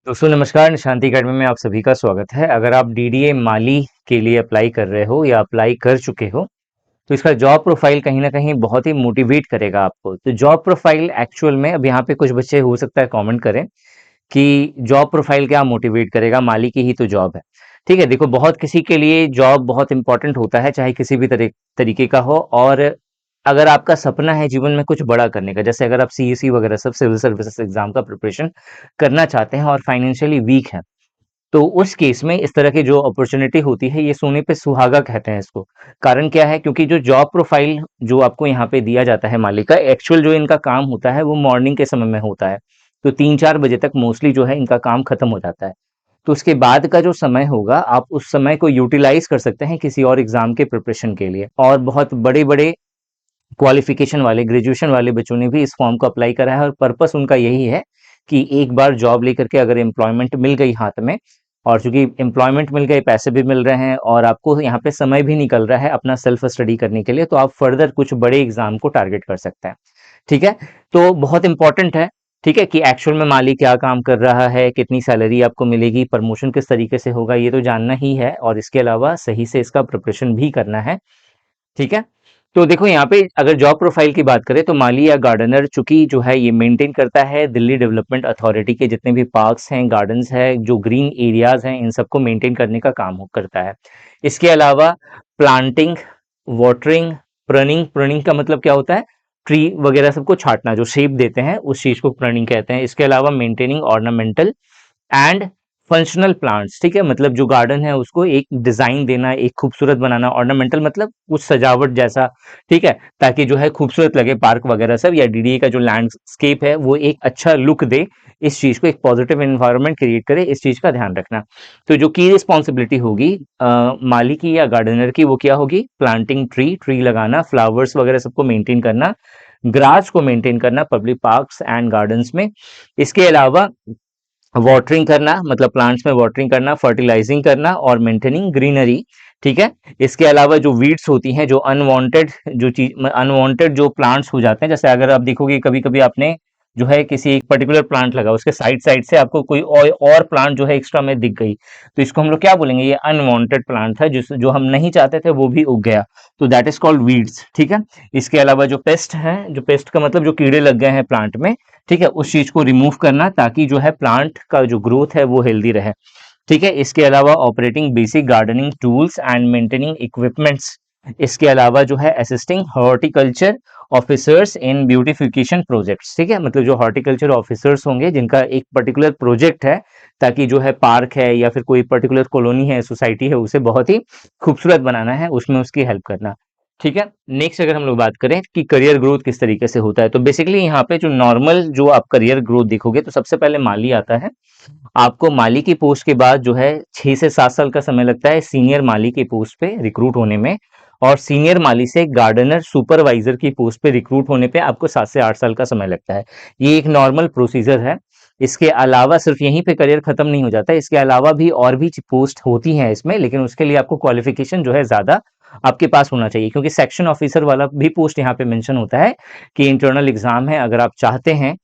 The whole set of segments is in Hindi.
दोस्तों नमस्कार, निशांति अकेडमी में आप सभी का स्वागत है। अगर आप डीडीए माली के लिए अप्लाई कर रहे हो या अप्लाई कर चुके हो, तो इसका जॉब प्रोफाइल कहीं न कहीं बहुत ही मोटिवेट करेगा आपको। तो जॉब प्रोफाइल एक्चुअल में अब यहाँ पे कुछ बच्चे हो सकता है कमेंट करें कि जॉब प्रोफाइल क्या मोटिवेट करेगा, माली की ही तो जॉब है। ठीक है, देखो बहुत किसी के लिए जॉब बहुत इंपॉर्टेंट होता है, चाहे किसी भी तरीके का हो। और अगर आपका सपना है जीवन में कुछ बड़ा करने का, जैसे अगर आप सीएसई वगैरह सब सिविल सर्विसेज एग्जाम का प्रिपरेशन करना चाहते हैं और फाइनेंशियली वीक हैं, तो उस केस में इस तरह की जो अपॉर्चुनिटी होती है, ये सोने पे सुहागा कहते हैं इसको। कारण क्या है? क्योंकि जो जॉब प्रोफाइल जो आपको यहाँ पे दिया जाता है मालिक का, एक्चुअल जो इनका काम होता है वो मॉर्निंग के समय में होता है। तो 3-4 बजे तक मोस्टली जो है इनका काम खत्म हो जाता है। तो उसके बाद का जो समय होगा, आप उस समय को यूटिलाइज कर सकते हैं किसी और एग्जाम के प्रिपरेशन के लिए। और बहुत बड़े-बड़े क्वालिफिकेशन वाले, ग्रेजुएशन वाले बच्चों ने भी इस फॉर्म को अप्लाई करा है और पर्पस उनका यही है कि एक बार जॉब लेकर के अगर एम्प्लॉयमेंट मिल गई हाथ में, और चूंकि एम्प्लॉयमेंट मिल गए, पैसे भी मिल रहे हैं और आपको यहाँ पे समय भी निकल रहा है अपना सेल्फ स्टडी करने के लिए, तो आप फर्दर कुछ बड़े एग्जाम को टारगेट कर सकते हैं। ठीक है, तो बहुत इंपॉर्टेंट है। ठीक है, कि एक्चुअल में माली क्या काम कर रहा है, कितनी सैलरी आपको मिलेगी, प्रमोशन किस तरीके से होगा, ये तो जानना ही है। और इसके अलावा सही से इसका प्रिपरेशन भी करना है। ठीक है, तो देखो यहाँ पे अगर जॉब प्रोफाइल की बात करें, तो माली या गार्डनर चूंकि जो है ये मेंटेन करता है दिल्ली डेवलपमेंट अथॉरिटी के जितने भी पार्क्स हैं, गार्डन्स हैं, जो ग्रीन एरियाज हैं, इन सबको मेंटेन करने का काम करता है। इसके अलावा प्लांटिंग, वाटरिंग, प्रूनिंग, प्रूनिंग का मतलब क्या होता है? ट्री वगैरह सबको छांटना, जो शेप देते हैं उस चीज को प्रूनिंग कहते हैं। इसके अलावा maintaining ornamental and functional plants. ठीक है, मतलब जो गार्डन है उसको एक डिजाइन देना, एक खूबसूरत बनाना। ऑर्नामेंटल मतलब कुछ सजावट जैसा। ठीक है, ताकि जो है खूबसूरत लगे पार्क वगैरह सब, या डीडीए का जो लैंडस्केप है वो एक अच्छा लुक दे, इस चीज को एक पॉजिटिव एनवायरनमेंट क्रिएट करे, इस चीज का ध्यान रखना। तो जो की रिस्पॉन्सिबिलिटी होगी माली की या गार्डनर की, वो क्या होगी? प्लांटिंग ट्री लगाना, फ्लावर्स वगैरह सबको मेंटेन करना, ग्रास को मेंटेन करना पब्लिक पार्क्स एंड गार्डन्स में। इसके अलावा वाटरिंग करना, मतलब प्लांट्स में वाटरिंग करना, फर्टिलाइजिंग करना और मेंटेनिंग ग्रीनरी। ठीक है, इसके अलावा जो वीड्स होती हैं, जो अनवांटेड जो चीज, अनवांटेड जो प्लांट्स हो जाते हैं, जैसे अगर आप देखोगे कभी कभी आपने जो है किसी एक पर्टिकुलर प्लांट लगा, उसके साइड साइड से आपको कोई और प्लांट जो है एक्स्ट्रा में दिख गई, तो इसको हम लोग क्या बोलेंगे? ये अनवांटेड प्लांट था, जिस जो हम नहीं चाहते थे वो भी उग गया, तो दैट इज कॉल्ड वीड्स। ठीक है, इसके अलावा जो पेस्ट है, जो पेस्ट का मतलब जो कीड़े लग गए हैं प्लांट में, ठीक है, उस चीज को रिमूव करना, ताकि जो है प्लांट का जो ग्रोथ है वो हेल्दी रहे। ठीक है, इसके अलावा operating basic gardening tools and maintaining equipments. इसके अलावा जो है assisting horticulture officers in beautification projects. ठीक है, मतलब जो हॉर्टिकल्चर ऑफिसर्स होंगे जिनका एक पर्टिकुलर प्रोजेक्ट है, ताकि जो है पार्क है या फिर कोई पर्टिकुलर कॉलोनी है, सोसाइटी है, उसे बहुत ही खूबसूरत बनाना है, उसमें उसकी हेल्प करना। ठीक है, नेक्स्ट अगर हम लोग बात करें कि करियर ग्रोथ किस तरीके से होता है, तो बेसिकली यहाँ पे जो नॉर्मल जो आप करियर ग्रोथ देखोगे, तो सबसे पहले माली आता है। आपको माली की पोस्ट के बाद जो है 6 से 7 साल का समय लगता है सीनियर माली की पोस्ट पे रिक्रूट होने में। और सीनियर माली से गार्डनर सुपरवाइजर की पोस्ट पे रिक्रूट होने पे आपको 7 से 8 साल का समय लगता है। ये एक नॉर्मल प्रोसीजर है। इसके अलावा सिर्फ यहीं पे करियर खत्म नहीं हो जाता, इसके अलावा भी और भी पोस्ट होती हैं इसमें, लेकिन उसके लिए आपको क्वालिफिकेशन जो है ज्यादा आपके पास होना चाहिए, क्योंकि सेक्शन ऑफिसर वाला भी पोस्ट यहाँ पे मेंशन होता है कि इंटरनल एग्जाम है। अगर आप चाहते हैं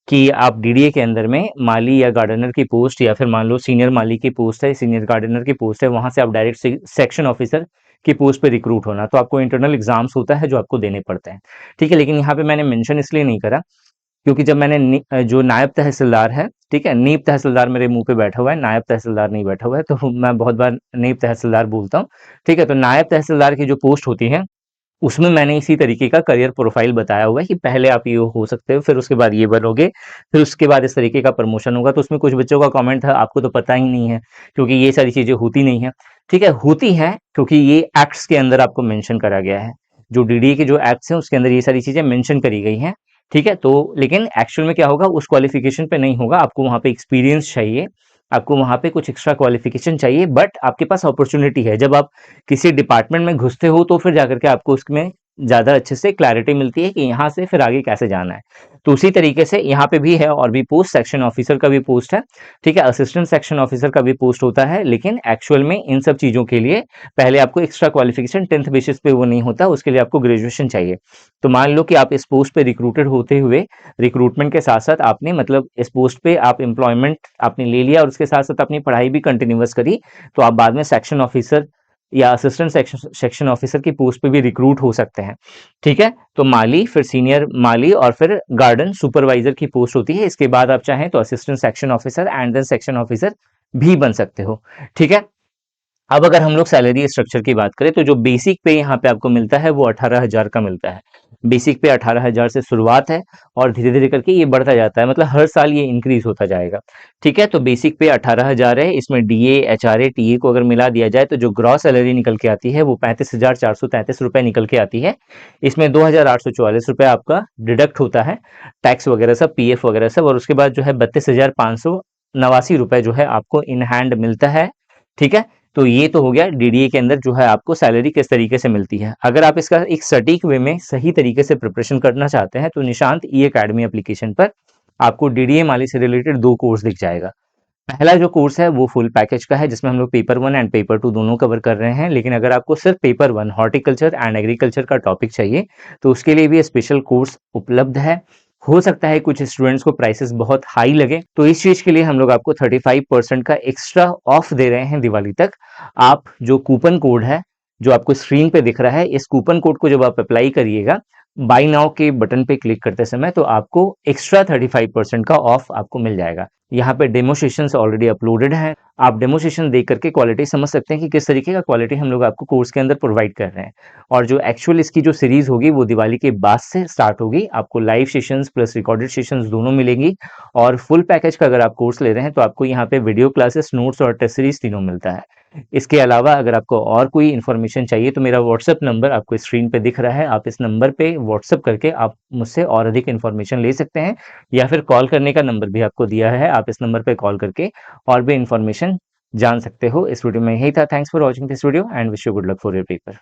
कि आप डीडीए के अंदर में माली या गार्डनर की पोस्ट, या फिर मान लो सीनियर माली की पोस्ट है, सीनियर गार्डनर की पोस्ट है, वहां से आप डायरेक्ट सेक्शन ऑफिसर की पोस्ट पे रिक्रूट होना, तो आपको इंटरनल एग्जाम्स होता है जो आपको देने पड़ते हैं। ठीक है, लेकिन यहाँ पे मैंने मेंशन इसलिए नहीं करा क्योंकि जब मैंने जो नायब तहसीलदार है, ठीक है, नीब तहसीलदार मेरे मुंह पे बैठा हुआ है, नायब तहसीलदार नहीं बैठा हुआ है, तो मैं बहुत बार नीब तहसीलदार बोलता हूँ। ठीक है, तो नायब तहसीलदार की जो पोस्ट होती है, उसमें मैंने इसी तरीके का करियर प्रोफाइल बताया हुआ है कि पहले आप ये हो सकते हो, फिर उसके बाद ये बनोगे, फिर उसके बाद इस तरीके का प्रमोशन होगा। तो उसमें कुछ बच्चों का कमेंट था, आपको तो पता ही नहीं है, क्योंकि ये सारी चीजें होती नहीं है। ठीक है, होती है क्योंकि ये एक्ट्स के अंदर आपको मेंशन करा गया है, जो डीडीए के जो एक्ट्स हैं उसके अंदर ये सारी चीजें मेंशन करी गई हैं। ठीक है, तो लेकिन एक्चुअल में क्या होगा, उस क्वालिफिकेशन पे नहीं होगा, आपको वहां पे एक्सपीरियंस चाहिए, आपको वहां पे कुछ एक्स्ट्रा क्वालिफिकेशन चाहिए, बट आपके पास अपॉर्चुनिटी है। जब आप किसी डिपार्टमेंट में घुसते हो, तो फिर जाकर के आपको उसमें ज़्यादा अच्छे से क्लैरिटी मिलती है कि यहाँ से फिर आगे कैसे जाना है। तो उसी तरीके से यहाँ पे भी है और भी पोस्ट, सेक्शन ऑफिसर का भी पोस्ट है, ठीक है? असिस्टेंट सेक्शन ऑफिसर का भी पोस्ट होता है, लेकिन एक्चुअल में इन सब चीज़ों के लिए पहले आपको एक्स्ट्रा क्वालिफिकेशन 10th बेसिस पे वो नहीं होता, उसके लिए आपको ग्रेजुएशन चाहिए। तो मान लो कि आप इस पोस्ट पे रिक्रूटेड होते हुए रिक्रूटमेंट के साथ-साथ आपने मतलब इस पोस्ट पे आप एम्प्लॉयमेंट आपने ले लिया और उसके साथ-साथ अपनी पढ़ाई भी कंटिन्यूअस करी, तो आप बाद में सेक्शन ऑफिसर या असिस्टेंट सेक्शन ऑफिसर की पोस्ट पे भी रिक्रूट हो सकते हैं, ठीक है? तो माली, फिर सीनियर माली और फिर गार्डन सुपरवाइजर की पोस्ट होती है। इसके बाद आप चाहें तो assistant section officer and then section officer भी बन सकते हो, ठीक है? अब अगर हम लोग सैलरी स्ट्रक्चर की बात करें तो जो बेसिक पे यहाँ पे आपको मिलता है वो 18,000 का मिलता है। बेसिक पे 18,000 से शुरुआत है और धीरे-धीरे करके ये बढ़ता जाता है, मतलब हर साल ये इंक्रीज होता जाएगा। ठीक है? तो बेसिक पे 18,000 है, इसमें डीए, एचआरए, टीए को अगर मिला दिया जाए तो जो ग्रॉस सैलरी निकल के आती है वो 35,433 रुपए निकल के आती है। इसमें 2,844 रुपए आपका डिडक्ट होता है, टैक्स वगैरह सब, पीएफ वगैरह सब, और उसके बाद जो है 32,589 रुपए जो है आपको इन हैंड मिलता है। ठीक है? तो ये तो हो गया डीडीए के अंदर जो है आपको सैलरी किस तरीके से मिलती है। अगर आप इसका एक सटीक वे में सही तरीके से प्रिपरेशन करना चाहते हैं तो निशांत ई एकेडमी एप्लीकेशन पर आपको डीडीए माली से रिलेटेड 2 कोर्स दिख जाएगा। पहला जो कोर्स है वो फुल पैकेज का है जिसमें हम लोग पेपर 1 एंड पेपर 2 दोनों कवर कर रहे हैं, लेकिन अगर आपको सिर्फ पेपर 1 हॉर्टिकल्चर एंड एग्रीकल्चर का टॉपिक चाहिए तो उसके लिए भी स्पेशल कोर्स उपलब्ध है। हो सकता है कुछ स्टूडेंट्स को प्राइसेस बहुत हाई लगे, तो इस चीज के लिए हम लोग आपको 35% का एक्स्ट्रा ऑफ दे रहे हैं दिवाली तक। आप जो कूपन कोड है जो आपको स्क्रीन पे दिख रहा है, इस कूपन कोड को जब आप अप्लाई करिएगा बाय नाउ के बटन पे क्लिक करते समय, तो आपको एक्स्ट्रा 35% का ऑफ आपको मिल जाएगा। यहाँ पे डेमो सेशंस ऑलरेडी अपलोडेड हैं, आप डेमो सेशन देख करके क्वालिटी समझ सकते हैं कि किस तरीके का क्वालिटी हम लोग आपको कोर्स के अंदर प्रोवाइड कर रहे हैं। और जो एक्चुअल इसकी जो सीरीज होगी वो दिवाली के बाद से स्टार्ट होगी, आपको live sessions plus recorded sessions दोनों मिलेंगी। और फुल पैकेज का अगर आप कोर्स ले रहे हैं तो आपको यहाँ पे वीडियो क्लासेस, नोट्स और टेस्ट सीरीज तीनों मिलता है। इसके अलावा अगर आपको और कोई इन्फॉर्मेशन चाहिए तो मेरा व्हाट्सएप नंबर आपको स्क्रीन पे दिख रहा है, आप इस नंबर पे व्हाट्सएप करके आप मुझसे और अधिक इन्फॉर्मेशन ले सकते हैं, या फिर कॉल करने का नंबर भी आपको दिया है, आप इस नंबर पे कॉल करके और भी इन्फॉर्मेशन जान सकते हो। इस वीडियो में यही था। Thanks for watching this video and wish you good luck for your paper.